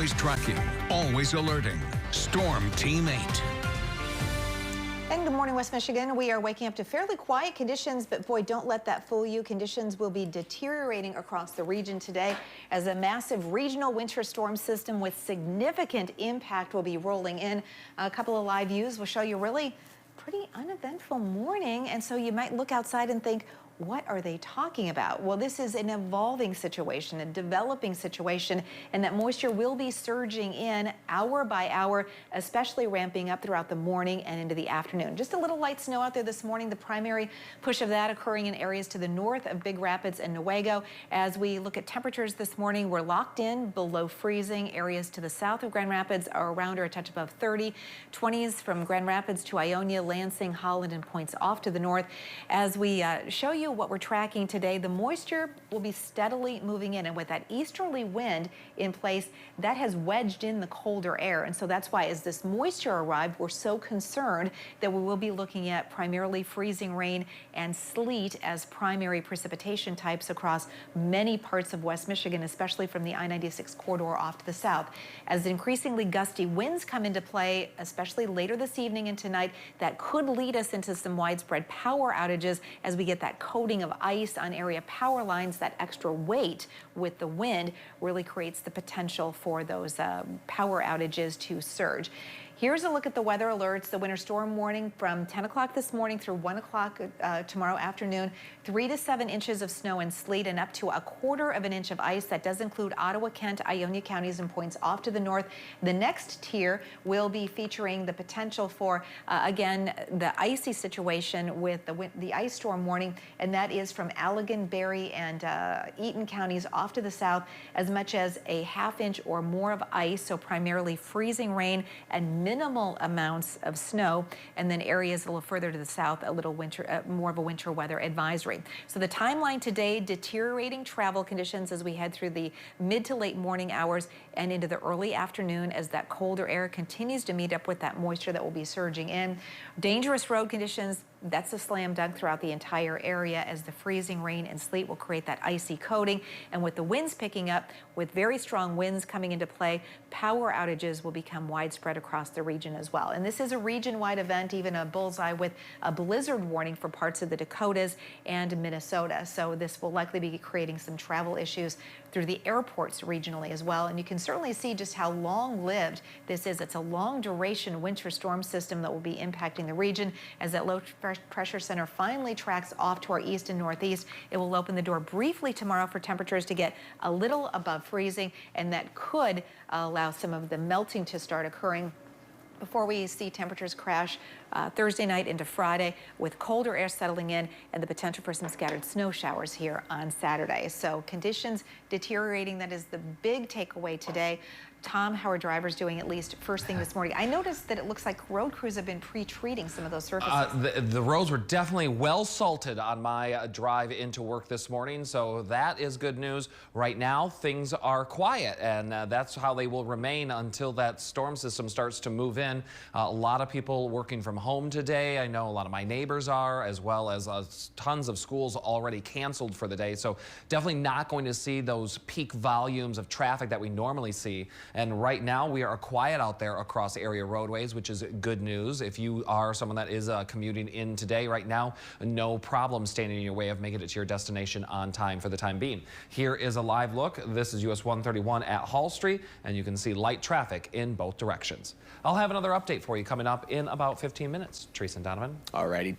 Always tracking, always alerting. Storm Team 8. And good morning, West Michigan. We are waking up to fairly quiet conditions, but boy, don't let that fool you. Conditions will be deteriorating across the region today as a massive regional winter storm system with significant impact will be rolling in. A couple of live views will show you really pretty uneventful morning, and so you might look outside and think, what are they talking about? Well, this is an evolving situation, a developing situation, and that moisture will be surging in hour by hour, especially ramping up throughout the morning and into the afternoon. Just a little light snow out there this morning, the primary push of that occurring in areas to the north of Big Rapids and Newaygo. As we look at temperatures this morning, we're locked in below freezing. Areas to the south of Grand Rapids are around or a touch above 30. 20s from Grand Rapids to Ionia, Lansing, Holland, and points off to the north. As we show you what we're tracking today, the moisture will be steadily moving in, and with that easterly wind in place, that has wedged in the colder air. And so that's why as this moisture arrived, we're so concerned that we will be looking at primarily freezing rain and sleet as primary precipitation types across many parts of West Michigan, especially from the I-96 corridor off to the south. As increasingly gusty winds come into play, especially later this evening and tonight, that could lead us into some widespread power outages as we get that coating of ice on area power lines. That extra weight with the wind really creates the potential for those power outages to surge. Here's a look at the weather alerts. The winter storm warning from 10 o'clock this morning through 1 o'clock tomorrow afternoon. 3 to 7 inches of snow and sleet and up to 1/4 inch of ice. That does include Ottawa, Kent, Ionia counties and points off to the north. The next tier will be featuring the potential for, again, the icy situation with the ice storm warning, and that is from Allegan, Barry, and Eaton counties off to the south, as much as a 1/2 inch or more of ice, so primarily freezing rain and minimal amounts of snow, and then areas a little further to the south, a little winter, more of a winter weather advisory. So the timeline today, deteriorating travel conditions as we head through the mid to late morning hours and into the early afternoon as that colder air continues to meet up with that moisture that will be surging in. Dangerous road conditions, that's a slam dunk throughout the entire area as the freezing rain and sleet will create that icy coating. And with the winds picking up, with very strong winds coming into play, power outages will become widespread across the region as well. And this is a region-wide event, even a bullseye with a blizzard warning for parts of the Dakotas and Minnesota. So this will likely be creating some travel issues through the airports regionally as well. And you can certainly see just how long-lived this is. It's a long-duration winter storm system that will be impacting the region as that low pressure center finally tracks off to our east and northeast. It will open the door briefly tomorrow for temperatures to get a little above freezing, and that could allow some of the melting to start occurring before we see temperatures crash Thursday night into Friday, with colder air settling in and the potential for some scattered snow showers here on Saturday. So conditions deteriorating, that is the big takeaway today. Tom, how are drivers doing, at least first thing this morning? I noticed that it looks like road crews have been pre-treating some of those surfaces. The roads were definitely well salted on my drive into work this morning, so that is good news. Right now, things are quiet, and that's how they will remain until that storm system starts to move in. A lot of people working from home today. I know a lot of my neighbors are, as well as tons of schools already canceled for the day, so definitely not going to see those peak volumes of traffic that we normally see. And right now we are quiet out there across area roadways, which is good news. If you are someone that is commuting in today, right now, no problem standing in your way of making it to your destination on time for the time being. Here is a live look. This is US 131 at Hall Street, and you can see light traffic in both directions. I'll have another update for you coming up in about 15 minutes. Teresa and Donovan. All righty.